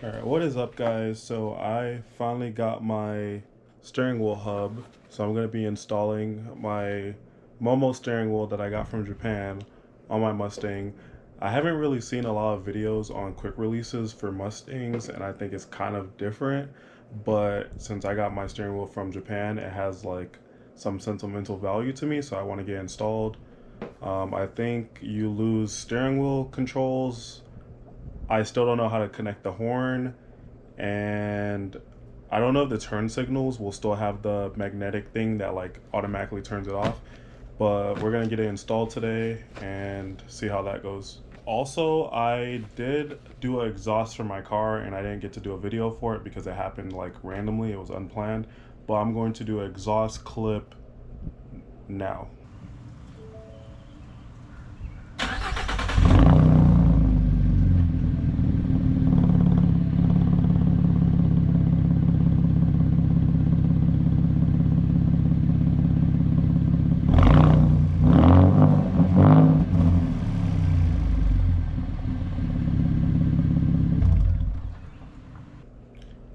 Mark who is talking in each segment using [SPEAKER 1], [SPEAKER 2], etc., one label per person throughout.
[SPEAKER 1] Alright, what is up guys? So I finally got my steering wheel hub. So I'm going to be installing my Momo steering wheel that I got from Japan on my Mustang. I haven't really seen a lot of videos on quick releases for Mustangs, and I think it's kind of different. But since I got my steering wheel from Japan, it has like some sentimental value to me, so I want to get installed. I think you lose steering wheel controls. I still don't know how to connect the horn, and I don't know if the turn signals will still have the magnetic thing that like automatically turns it off, but we're gonna get it installed today and see how that goes. Also, I did do an exhaust for my car and I didn't get to do a video for it because it happened like randomly, it was unplanned, but I'm going to do an exhaust clip now.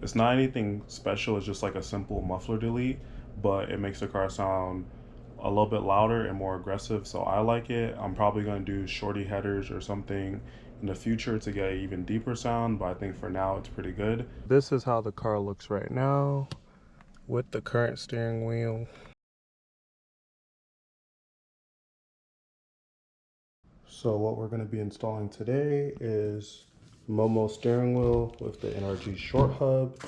[SPEAKER 1] It's not anything special, it's just like a simple muffler delete, but it makes the car sound a little bit louder and more aggressive, so I like it. I'm probably going to do shorty headers or something in the future to get an even deeper sound, but I think for now it's pretty good. This is how the car looks right now with the current steering wheel. So what we're going to be installing today is Momo steering wheel with the NRG short hub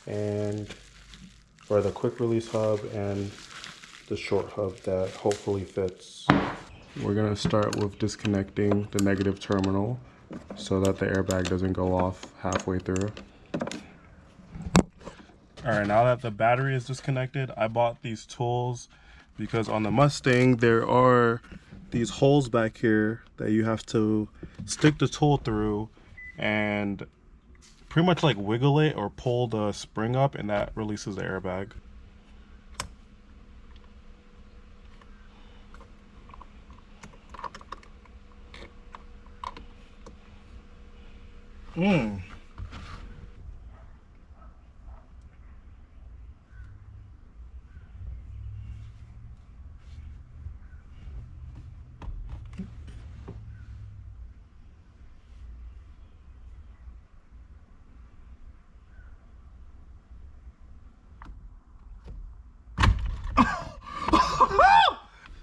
[SPEAKER 1] and or the quick release hub and the short hub that hopefully fits. We're gonna start with disconnecting the negative terminal so that the airbag doesn't go off halfway through. All right, now that the battery is disconnected, I bought these tools because on the Mustang there are these holes back here that you have to stick the tool through and pretty much like wiggle it or pull the spring up, and that releases the airbag.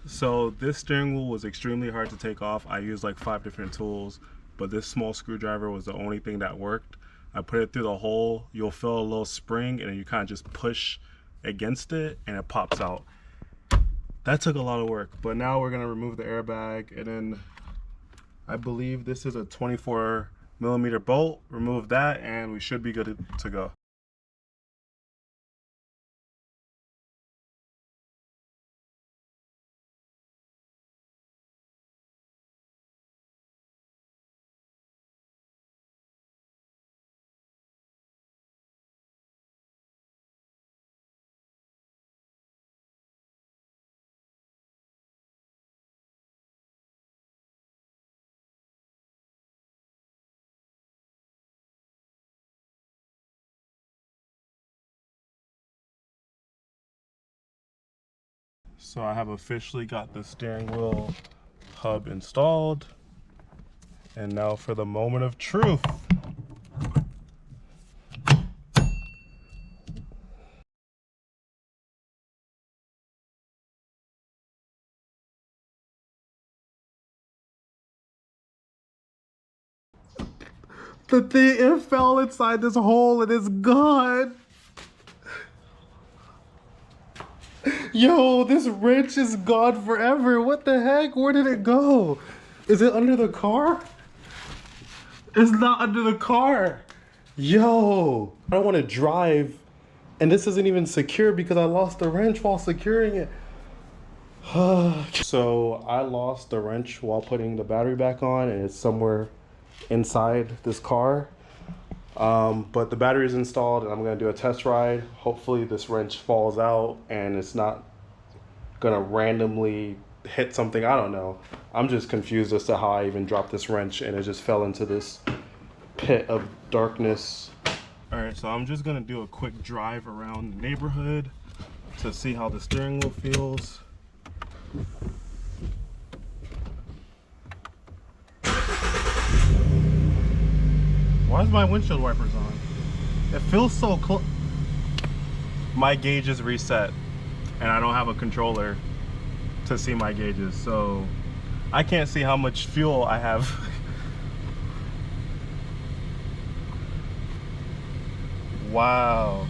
[SPEAKER 1] So this steering wheel was extremely hard to take off. I used like 5 different tools, but this small screwdriver was the only thing that worked. I put it through the hole, you'll feel a little spring, and then you kind of just push against it and it pops out. That took a lot of work, but now we're gonna remove the airbag, and then I believe this is a 24mm bolt. Remove that and we should be good to go. So I have officially got the steering wheel hub installed. And now for the moment of truth. The thing, it fell inside this hole and it's gone. Yo, this wrench is gone forever. What the heck? Where did it go? Is it under the car? It's not under the car. Yo, I don't want to drive. And this isn't even secure because I lost the wrench while securing it. So I lost the wrench while putting the battery back on, and it's somewhere inside this car. But the battery is installed and I'm gonna do a test ride. Hopefully this wrench falls out and it's not gonna randomly hit something. I don't know. I'm just confused as to how I even dropped this wrench and it just fell into this
[SPEAKER 2] pit of darkness.
[SPEAKER 1] All right, so I'm just gonna do a quick drive around the neighborhood to see how the steering wheel feels. Why is my windshield wipers on? It feels so close. My gauge is reset and I don't have a controller to see my gauges, so I can't see how much fuel I have. Wow.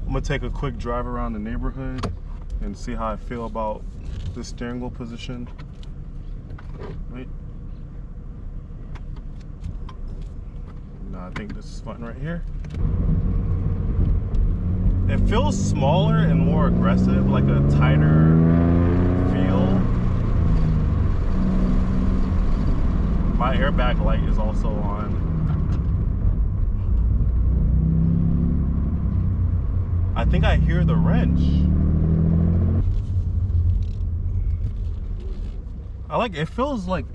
[SPEAKER 1] I'm gonna take a quick drive around the neighborhood and see how I feel about the steering wheel position. Wait. No, I think this is fine right here. It feels smaller and more aggressive, like a tighter feel. My airbag light is also on. I think I hear the wrench. It feels like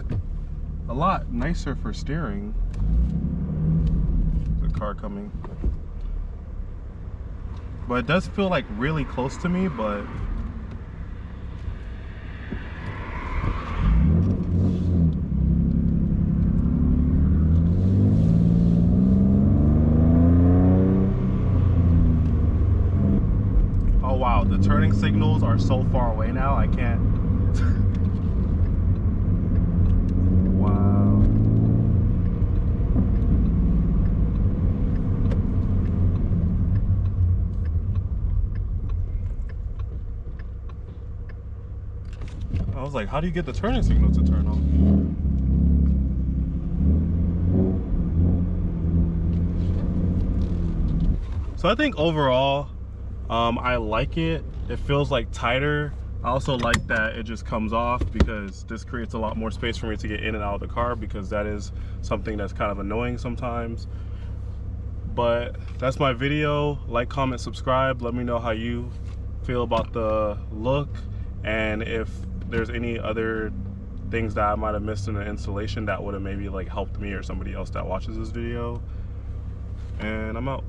[SPEAKER 1] a lot nicer for steering. The car coming. But it does feel like really close to me, but oh wow, the turning signals are so far away now, I can't. Wow. I was like, how do you get the turning signal to turn on? So I think overall, I like it. It feels like tighter. I also like that it just comes off because this creates a lot more space for me to get in and out of the car, because that is something that's kind of annoying sometimes. But that's my video. Like, comment, subscribe. Let me know how you feel about the look, and if there's any other things that I might have missed in the installation that would have maybe like helped me or somebody else that watches this video. And I'm out.